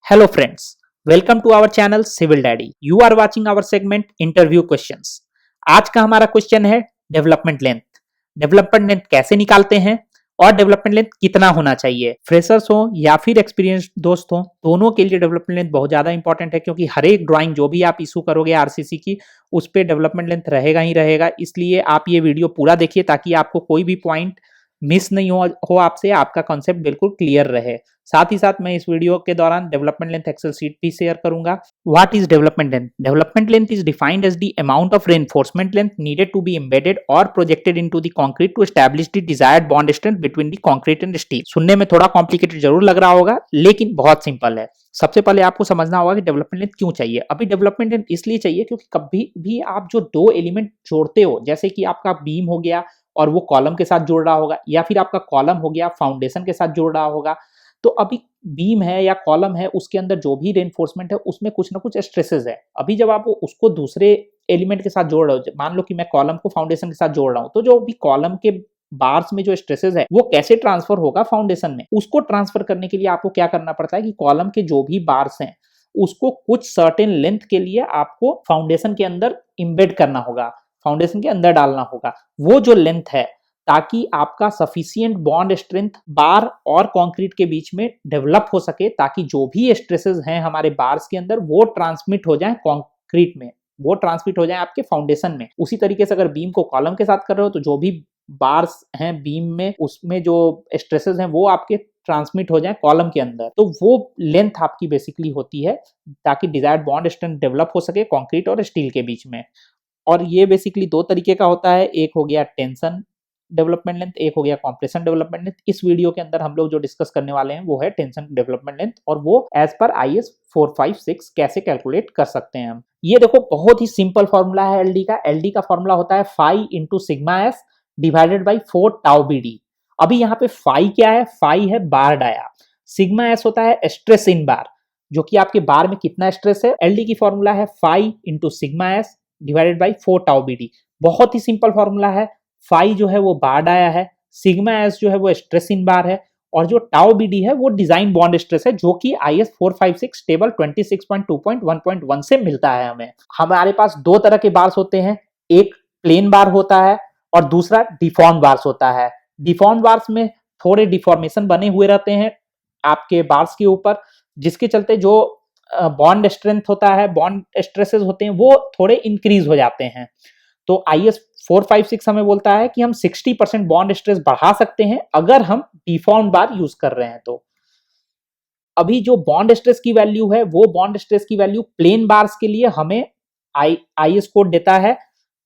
Hello friends, welcome to our channel Civil Daddy. You are watching our segment Interview Questions. आज का हमारा question है development length. Development length कैसे निकालते हैं और डेवलपमेंट लेंथ कितना होना चाहिए। फ्रेशर्स हो या फिर एक्सपीरियंस दोस्त हो, दोनों के लिए डेवलपमेंट लेंथ बहुत ज्यादा इंपॉर्टेंट है, क्योंकि हर एक ड्राइंग जो भी आप इशू करोगे आरसीसी की, उस पर डेवलपमेंट लेंथ रहेगा ही रहेगा। इसलिए आप ये वीडियो पूरा देखिए ताकि आपको कोई भी पॉइंट मिस नहीं हो आपसे, आपका कॉन्सेप्ट बिल्कुल क्लियर रहे। साथ ही साथ मैं इस वीडियो के दौरान डेवलपमेंट लेंथ एक्सेल शीट भी शेयर करूंगा। What is development length? Development length is defined as the amount of reinforcement length needed to be embedded और projected into the concrete to establish the desired bond strength between the concrete and steel. सुनने में थोड़ा complicated जरूर लग रहा होगा, लेकिन बहुत सिंपल है। सबसे पहले आपको समझना होगा कि डेवलपमेंट लेंथ क्यों चाहिए। अभी डेवलपमेंट लेंथ इसलिए चाहिए क्योंकि कभी भी आप जो दो एलिमेंट जोड़ते हो, जैसे कि आपका बीम हो गया और वो कॉलम के साथ जुड़ रहा होगा, या फिर आपका कॉलम हो गया फाउंडेशन के साथ जुड़ रहा होगा, तो अभी बीम है या कॉलम है, उसके अंदर जो भी रेनफोर्समेंट है उसमें कुछ ना कुछ स्ट्रेसेस है। अभी जब आप उसको दूसरे एलिमेंट के साथ जोड़ रहे हो, मान लो कि मैं कॉलम को फाउंडेशन के साथ जोड़ रहा हूं, तो जो भी कॉलम के बार्स में जो स्ट्रेसेस है वो कैसे ट्रांसफर होगा फाउंडेशन में। उसको ट्रांसफर करने के लिए आपको क्या करना पड़ता है कि कॉलम के जो भी बार्स हैं उसको कुछ सर्टेन लेंथ के लिए आपको फाउंडेशन के अंदर इम्बेड करना होगा, फाउंडेशन के अंदर डालना होगा। वो जो लेंथ है, ताकि आपका सफिशिएंट बॉन्ड स्ट्रेंथ बार और कंक्रीट के बीच में डेवलप हो सके, ताकि जो भी स्ट्रेसेस हैं हमारे बार्स के अंदर वो ट्रांसमिट हो जाए कंक्रीट में, वो ट्रांसमिट हो जाए आपके फाउंडेशन में। उसी तरीके से अगर बीम को कॉलम के साथ कर रहे हो तो जो भी बार्स हैं बीम में, उसमें जो स्ट्रेसेस हैं वो आपके ट्रांसमिट हो जाए कॉलम के अंदर। तो वो लेंथ आपकी बेसिकली होती है ताकि डिजायर्ड बॉन्ड स्ट्रेंथ डेवलप हो सके कंक्रीट और स्टील के बीच में। और ये बेसिकली दो तरीके का होता है, एक हो गया टेंशन डेवलपमेंट लेंथ, एक हो गया कॉम्प्रेशन डेवलपमेंट लेंथ। इस वीडियो के अंदर हम लोग जो डिस्कस करने वाले हैं वो है टेंशन डेवलपमेंट लेंथ, और वो एज पर IS 456 कैसे कैलकुलेट कर सकते हैं हम। ये देखो बहुत ही सिंपल फॉर्मूला है एलडी का। एलडी का फॉर्मूला होता है phi into sigma S divided by 4 tau BD. अभी यहाँ पे फाई क्या है? फाई है बार डाया, सिग्मा एस होता है स्ट्रेस इन बार, जो कि आपके बार में कितना स्ट्रेस है। एलडी की फॉर्मूला है phi into sigma S divided by 4 tau BD. बहुत ही सिंपल फॉर्मूला है। फाई जो है वो बार डाया है, सिग्मा एस जो है वो स्ट्रेस इन बार है, और जो टाउ बीडी है वो डिजाइन बॉन्ड स्ट्रेस है, जो कि IS 456 टेबल 26.2.1.1 से मिलता है हमें। हमारे पास दो तरह के बार्स होते हैं, एक प्लेन बार होता है और दूसरा डिफॉर्म बार्स होता है। डिफॉर्म बार्स में थोड़े डिफॉर्मेशन बने हुए रहते हैं आपके बार्स के ऊपर, जिसके चलते जो बॉन्ड स्ट्रेंथ होता है, बॉन्ड स्ट्रेसेस होते हैं, वो थोड़े इंक्रीज हो जाते हैं। तो IS 456 हमें बोलता है कि हम 60% बॉन्ड स्ट्रेस बढ़ा सकते हैं अगर हम डिफॉर्म बार यूज कर रहे हैं। तो अभी जो बॉन्ड स्ट्रेस की वैल्यू है, वो बॉन्ड स्ट्रेस की वैल्यू प्लेन बार्स के लिए हमें IS कोड देता है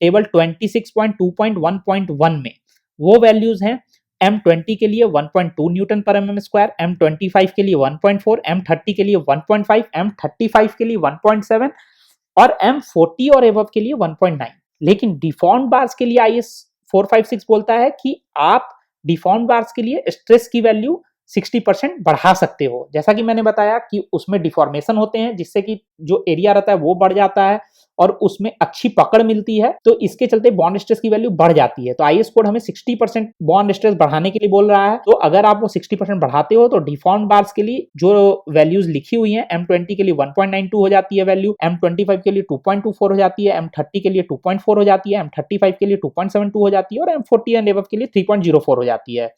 टेबल 26.2.1.1 में। वो वैल्यूज हैं M20 के लिए 1.2 न्यूटन पर mm स्क्वायर, M25 के लिए 1.4, M30 के लिए 1.5, M35 के लिए 1.7 और M40 और एबव के लिए 1.9। लेकिन डिफॉर्म बार्स के लिए IS 456 बोलता है कि आप डिफॉर्म बार्स के लिए स्ट्रेस की वैल्यू 60% बढ़ा सकते हो। जैसा कि मैंने बताया कि उसमें डिफॉर्मेशन होते हैं, जिससे कि जो एरिया रहता है वो बढ़ जाता है और उसमें अच्छी पकड़ मिलती है, तो इसके चलते बॉन्ड स्ट्रेस की वैल्यू बढ़ जाती है। तो IS कोड हमें 60% बॉन्ड स्ट्रेस बढ़ाने के लिए बोल रहा है। तो अगर आप वो 60% बढ़ाते हो तो डिफॉर्म बार्स के लिए जो वैल्यूज लिखी हुई हैं, M20 के लिए 1.92 हो जाती है वैल्यू, M25 के लिए 2.24 हो जाती है, M30 के लिए 2.4 हो जाती है, M35 के लिए 2.72 हो जाती है और M40 एंड एबव के लिए 3.04 हो जाती है।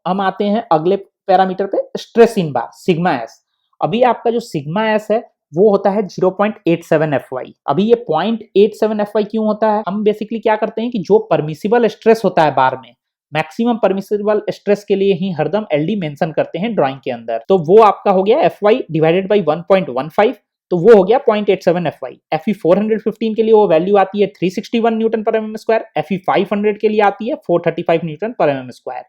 हम आते हैं अगले पैरामीटर पे, stress in bar sigma S. अभी आपका जो सिग्मा एस है वो होता है 0.87 FY। अभी ये 0.87 FY क्यों होता है? हम बेसिकली क्या करते हैं कि जो परमिसिबल स्ट्रेस होता है बार में, मैक्सिमम परमिसिबल स्ट्रेस के लिए ही हरदम LD मेंशन करते हैं ड्राइंग के अंदर। तो वो आपका हो गया FY डिवाइडेड बाई 1.15, तो वो हो गया 0.87 FY। FE 415 के लिए वो वैल्यू आती है 361 न्यूटन पर mm स्क्वायर, FE 500 के लिए आती है 435 न्यूटन पर mm स्क्वायर।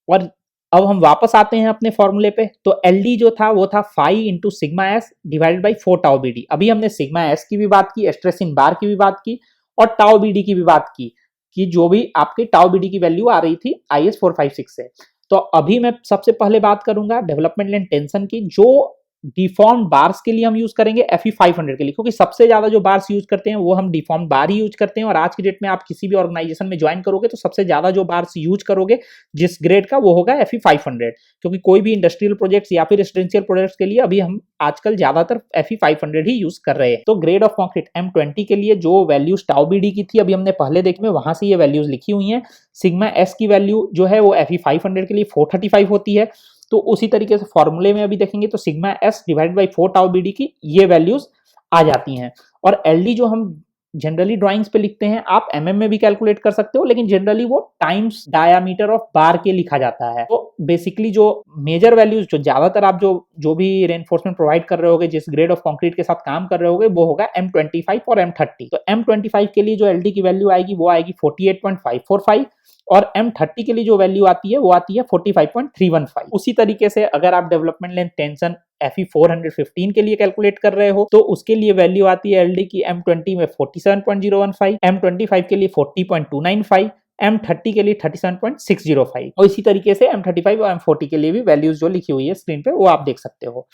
और अब हम वापस आते हैं अपने फॉर्मूले पे। तो LD जो था वो था phi into sigma S divided by 4 tau BD. अभी हमने सिग्मा एस की भी बात की, स्ट्रेस इन बार की भी बात की और टाउ बीडी की भी बात की, कि जो भी आपकी टाउ बीडी की वैल्यू आ रही थी IS 456 से। तो अभी मैं सबसे पहले बात करूंगा डेवलपमेंट लेंथ टेंशन की। जो डिफॉर्म्ड बार्स के लिए हम यूज करेंगे FE500 के लिए, क्योंकि सबसे ज्यादा जो बार्स यूज करते हैं वो हम डिफॉर्म्ड बार ही यूज करते हैं। और आज की डेट में आप किसी भी ऑर्गेनाइजेशन में ज्वाइन करोगे तो सबसे ज्यादा जो बार्स यूज करोगे जिस ग्रेड का, वो होगा FE500, क्योंकि कोई भी इंडस्ट्रियल प्रोजेक्ट्स या फिर रेसिडेंशियल प्रोजेक्ट्स के लिए अभी हम आजकल ज्यादातर FE500 ही यूज कर रहे हैं। तो ग्रेड ऑफ कंक्रीट M20 के लिए जो वैल्यूज टाउ BD की थी, अभी हमने पहले देखे, वहां से ये वैल्यूज लिखी हुई है। सिग्मा एस की वैल्यू जो है वो FE500 के लिए 435 होती है। तो उसी तरीके से फॉर्मूले में अभी देखेंगे तो sigma S divided by 4 tau BD की ये वैल्यूज आ जाती हैं। और LD जो हम जनरली ड्राइंग्स पे लिखते हैं, आप MM में भी कैलकुलेट कर सकते हो, लेकिन जनरली वो टाइम्स डायामीटर ऑफ बार के लिखा जाता है। तो बेसिकली जो मेजर वैल्यूज जो ज्यादातर आप जो भी रेनफोर्समेंट प्रोवाइड कर रहे होगे, जिस ग्रेड ऑफ कंक्रीट के साथ काम कर रहे होगे, वो होगा M25 और M30। तो M25 के लिए जो LD की वैल्यू आएगी वो आएगी 48.545, और M30 के लिए जो वैल्यू आती है वो आती है 45.315। उसी तरीके से अगर आप डेवलपमेंट लेंथ टेंशन FE415 के लिए कैलकुलेट कर रहे हो तो उसके लिए वैल्यू आती है LD की M20 में 47.015, M25 के लिए 40.295, M30 के लिए 37.605। और इसी तरीके से M35 और M40 के लिए भी वैल्यूज जो लिखी हुई है स्क्रीन पे वो आप देख सकते हो।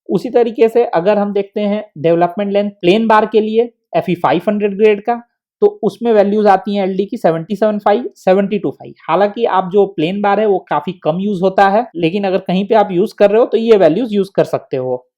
उसी तरीके से अगर हम देखते हैं डेवलपमेंट लेंथ प्लेन बार के लिए FE500 ग्रेड का, तो उसमें वैल्यूज आती हैं LD की 77.5, 72.5। हालांकि आप जो प्लेन बार है वो काफी कम यूज होता है, लेकिन अगर कहीं पे आप यूज कर रहे हो तो ये वैल्यूज यूज कर सकते हो।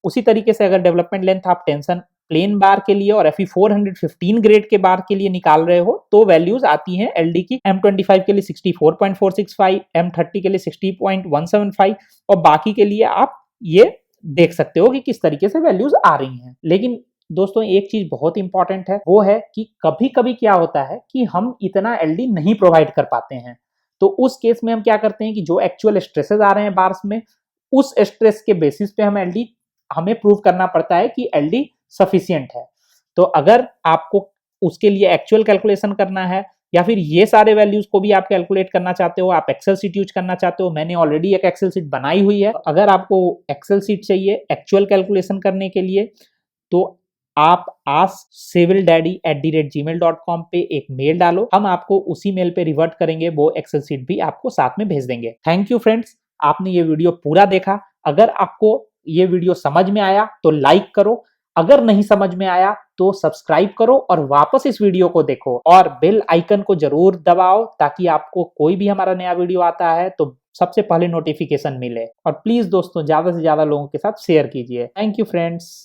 उसी तरीके से अगर डेवलपमेंट लेंथ आप टेंशन प्लेन बार के लिए और FE415 ग्रेड के बार के लिए निकाल रहे हो तो वैल्यूज आती हैं LD की M25 के लिए 64.465, M30 के लिए 60.175, और बाकी के लिए आप ये देख सकते हो कि किस तरीके से वैल्यूज आ रही हैं। लेकिन दोस्तों एक चीज बहुत इंपॉर्टेंट है, वो है कि कभी कभी क्या होता है कि हम इतना LD नहीं प्रोवाइड कर पाते हैं। तो उस केस में हम क्या करते हैं कि जो एक्चुअल स्ट्रेसेस आ रहे हैं बार्स में, उस स्ट्रेस के बेसिस पे हमें प्रूव करना पड़ता है कि LD सफिशिएंट है। तो अगर आपको उसके लिए एक्चुअल कैलकुलेशन करना है या फिर ये सारे वैल्यूज को भी आप कैलकुलेट करना चाहते हो, आप एक्सेल सीट यूज करना चाहते हो, मैंने ऑलरेडी एक एक्सेल सीट बनाई हुई है। अगर आपको एक्सेल सीट चाहिए एक्चुअल कैलकुलेशन करने के लिए तो आप askcivildaddy@gmail.com पे एक मेल डालो, हम आपको उसी मेल पे रिवर्ट करेंगे, वो एक्सेल सीट भी आपको साथ में भेज देंगे। थैंक यू फ्रेंड्स, आपने ये वीडियो पूरा देखा। अगर आपको ये वीडियो समझ में आया तो लाइक करो, अगर नहीं समझ में आया तो सब्सक्राइब करो और वापस इस वीडियो को देखो, और बेल आइकन को जरूर दबाओ ताकि आपको कोई भी हमारा नया वीडियो आता है तो सबसे पहले नोटिफिकेशन मिले। और प्लीज दोस्तों ज्यादा से ज्यादा लोगों के साथ शेयर कीजिए। Thank you friends.